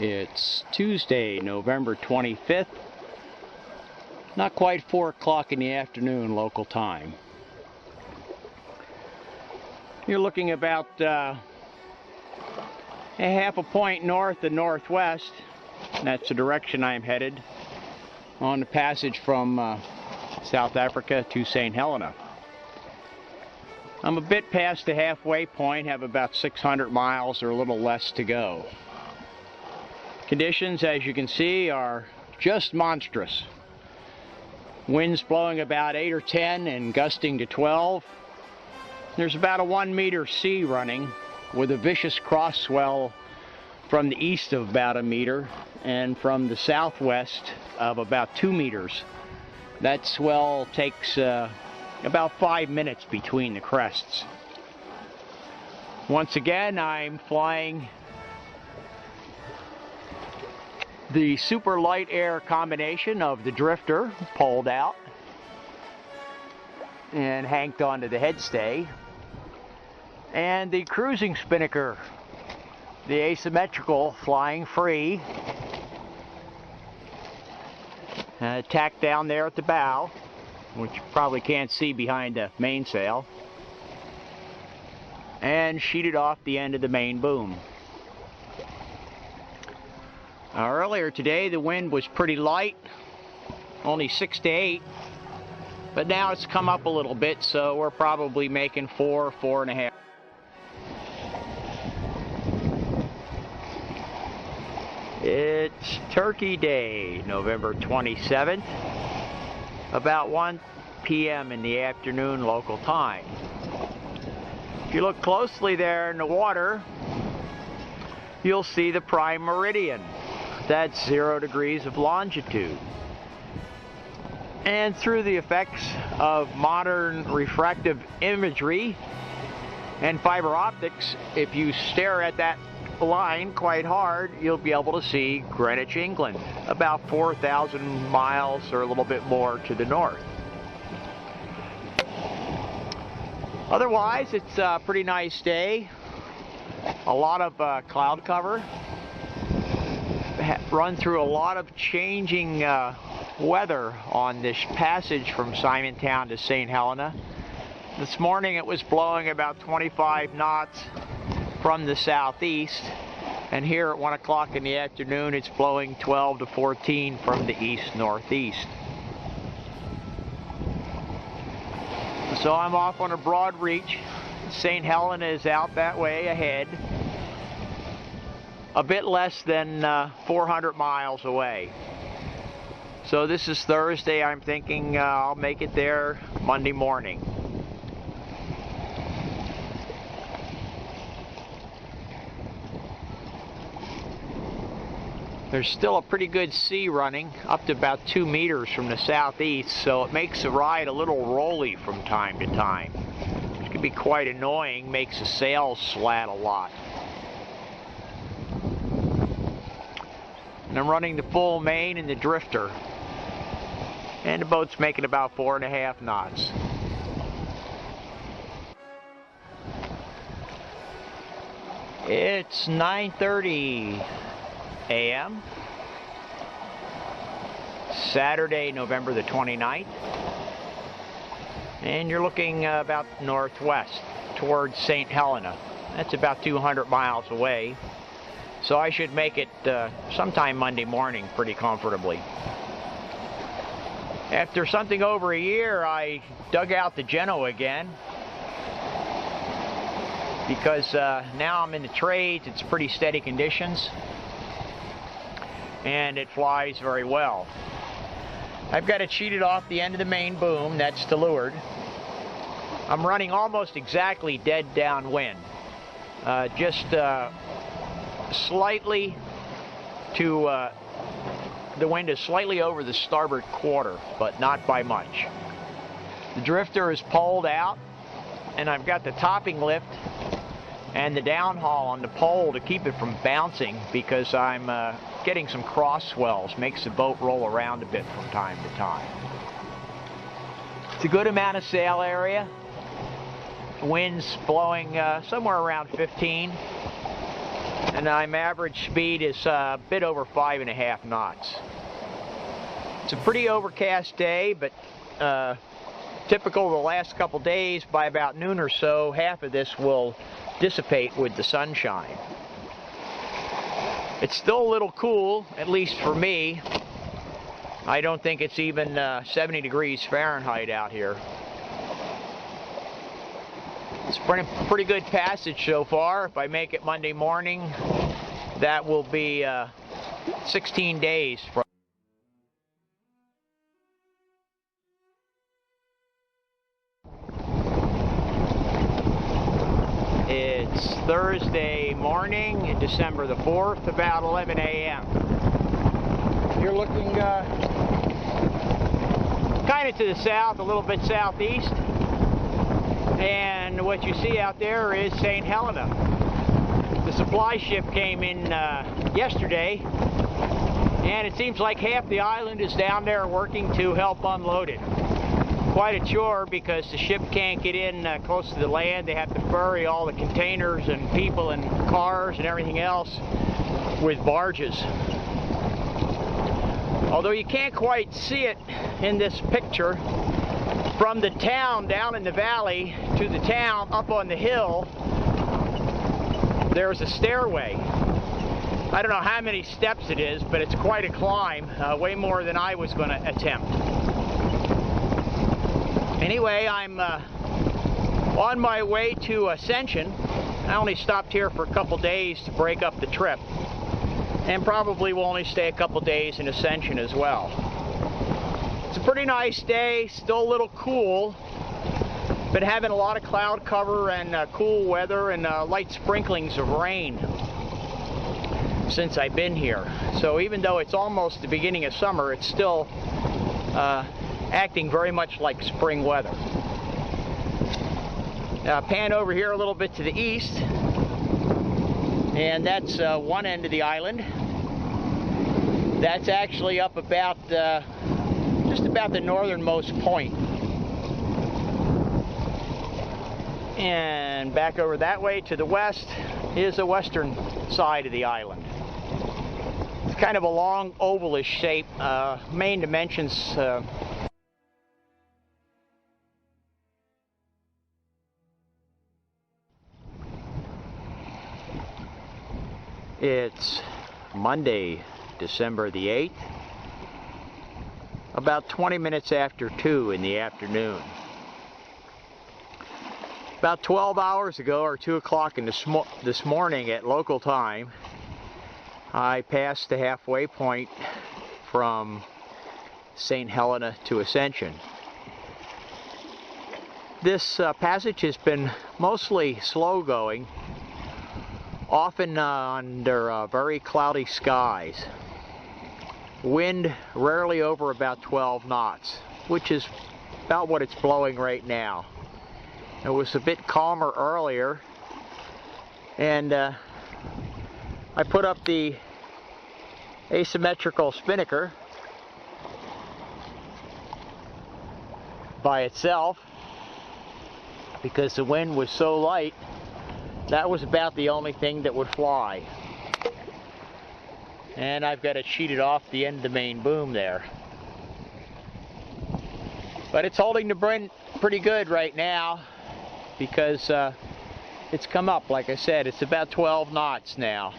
It's Tuesday, November 25th. Not quite 4 o'clock in the afternoon local time. You're looking about a half a point north and northwest. That's the direction I'm headed on the passage from South Africa to St. Helena. I'm a bit past the halfway point, have about 600 miles or a little less to go. Conditions, as you can see, are just monstrous. Winds blowing about 8 or 10 and gusting to 12. There's about a 1 meter sea running with a vicious cross swell from the east of about 1 meter and from the southwest of about 2 meters. That swell takes about 5 minutes between the crests. Once again, I'm flying the super light air combination of the drifter, pulled out and hanked onto the headstay, and the cruising spinnaker, the asymmetrical, flying free, tacked down there at the bow, which you probably can't see behind the mainsail, and sheeted off the end of the main boom. Earlier today the wind was pretty light, only 6 to 8, but now it's come up a little bit, so we're probably making 4.5. It's Turkey Day, November 27th, about 1 p.m. in the afternoon local time. If you look closely there in the water, you'll see the prime meridian. That's 0 degrees of longitude. And through the effects of modern refractive imagery and fiber optics, if you stare at that line quite hard, you'll be able to see Greenwich, England, about 4,000 miles or a little bit more to the north. Otherwise, it's a pretty nice day. A lot of cloud cover. Run through a lot of changing weather on this passage from Simontown to St. Helena. This morning it was blowing about 25 knots from the southeast, and here at 1 o'clock in the afternoon it's blowing 12 to 14 from the east-northeast. So I'm off on a broad reach. St. Helena is out that way ahead, a bit less than 400 miles away. So this is Thursday. I'm thinking I'll make it there Monday morning. There's still a pretty good sea running, up to about 2 meters from the southeast, so it makes the ride a little rolly from time to time. It can be quite annoying, makes the sails slat a lot. And I'm running the full main and the drifter, and the boat's making about 4.5 knots. It's 9:30 a.m. Saturday, November the 29th, and you're looking about northwest towards St. Helena. That's about 200 miles away, so I should make it sometime Monday morning pretty comfortably. After something over a year, I dug out the Genoa again, because now I'm in the trades. It's pretty steady conditions, and it flies very well. I've got it sheeted off the end of the main boom. That's to leeward. I'm running almost exactly dead downwind, just slightly to the wind is slightly over the starboard quarter, but not by much. The drifter is poled out, and I've got the topping lift and the downhaul on the pole to keep it from bouncing, because I'm getting some cross swells. Makes the boat roll around a bit from time to time. It's a good amount of sail area. Winds blowing somewhere around 15. and my average speed is a bit over 5.5 knots. It's a pretty overcast day, but typical of the last couple days, by about noon or so, half of this will dissipate with the sunshine. It's still a little cool, at least for me. I don't think it's even 70 degrees Fahrenheit out here. It's a pretty good passage so far. If I make it Monday morning, that will be 16 days from. It's Thursday morning, December the 4th, about 11 a.m. You're looking kind of to the south, a little bit southeast, and what you see out there is St. Helena. The supply ship came in yesterday, and it seems like half the island is down there working to help unload it. Quite a chore because the ship can't get in close to the land. They have to ferry all the containers and people and cars and everything else with barges. Although you can't quite see it in this picture, from the town down in the valley to the town up on the hill, there's a stairway. I don't know how many steps it is, but it's quite a climb, way more than I was going to attempt. Anyway, I'm on my way to Ascension. I only stopped here for a couple days to break up the trip, and probably will only stay a couple days in Ascension as well. It's a pretty nice day, still a little cool. Been having a lot of cloud cover and cool weather and light sprinklings of rain since I've been here. So even though it's almost the beginning of summer, it's still acting very much like spring weather. Pan over here a little bit to the east, and that's one end of the island. That's actually up about just about the northernmost point. And back over that way to the west is the western side of the island. It's kind of a long ovalish shape. Main dimensions It's Monday, December the 8th, about 20 minutes after 2 in the afternoon. About 12 hours ago, or 2 o'clock in this morning at local time, I passed the halfway point from St. Helena to Ascension. This passage has been mostly slow going, often under very cloudy skies. Wind rarely over about 12 knots, which is about what it's blowing right now. It was a bit calmer earlier, and I put up the asymmetrical spinnaker by itself because the wind was so light. That was about the only thing that would fly. And I've got it sheeted off the end of the main boom there. But it's holding the pretty good right now because it's come up, like I said. It's about 12 knots now,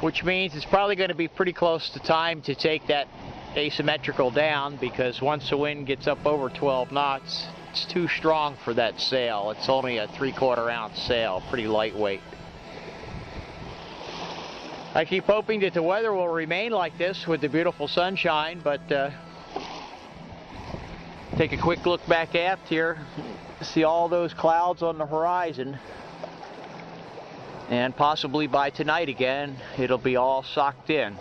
which means it's probably going to be pretty close to time to take that asymmetrical down, because once the wind gets up over 12 knots, it's too strong for that sail. It's only a 3/4 ounce sail, pretty lightweight. I keep hoping that the weather will remain like this with the beautiful sunshine, but take a quick look back aft here, see all those clouds on the horizon, and possibly by tonight again it'll be all socked in.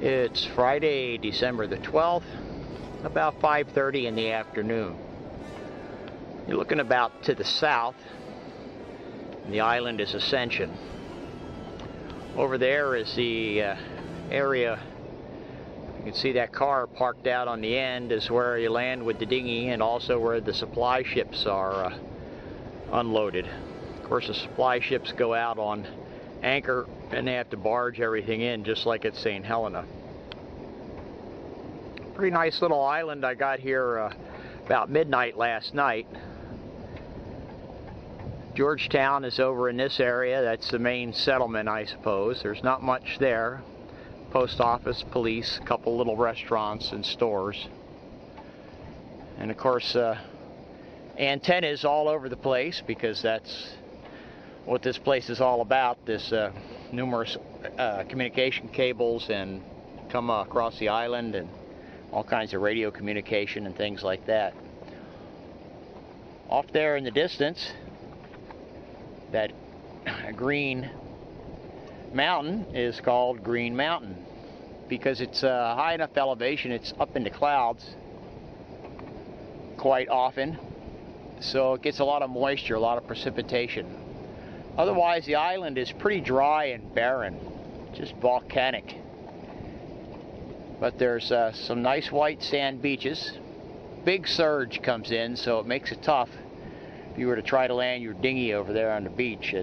It's Friday, December the 12th, about 5:30 in the afternoon. You're looking about to the south, and the island is Ascension. Over there is the area You can see that car parked out on the end is where you land with the dinghy, and also where the supply ships are unloaded. Of course, the supply ships go out on anchor and they have to barge everything in just like at St. Helena. Pretty nice little island. I got here about midnight last night. Georgetown is over in this area. That's the main settlement, I suppose. There's not much there. Post office, police, a couple little restaurants and stores. And of course, antennas all over the place, because that's what this place is all about. This numerous communication cables and come across the island, and all kinds of radio communication and things like that. Off there in the distance, that green mountain is called Green Mountain because it's high enough elevation. It's up in the clouds quite often, so it gets a lot of moisture, a lot of precipitation. Otherwise, the island is pretty dry and barren, just volcanic. But there's some nice white sand beaches. Big surge comes in, so it makes it tough if you were to try to land your dinghy over there on the beach.